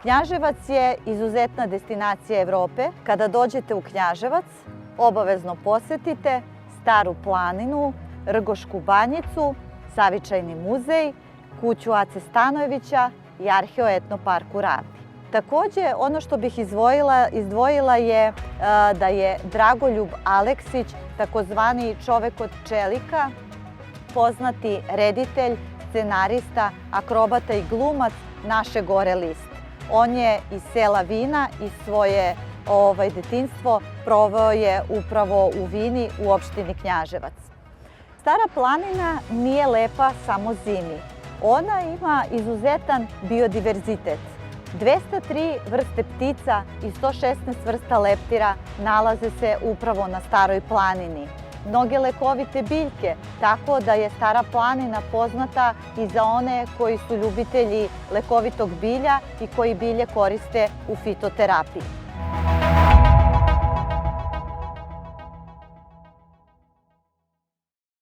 Knjaževac je izuzetna destinacija Evrope. Kada dođete u Knjaževac, obavezno posetite Staru planinu, Rgošku banjicu, Savičajni muzej, kuću Ace Stanojevića i Arheoetno park u Ravni. Takođe, ono što bih izdvojila je da je Dragoljub Aleksić, takozvani čovek od čelika, poznati reditelj, scenarista, akrobata i glumac naše Gore liste. On je iz sela Vina i svoje detinjstvo proveo je upravo u Vini u opštini Knjaževac. Stara planina nije lepa samo zimi. Ona ima izuzetan biodiverzitet. 203 vrste ptica i 116 vrsta leptira nalaze se upravo na Staroj planini. Mnoge lekovite biljke, tako da je Stara planina poznata i za one koji su ljubitelji lekovitog bilja i koji bilje koriste u fitoterapiji.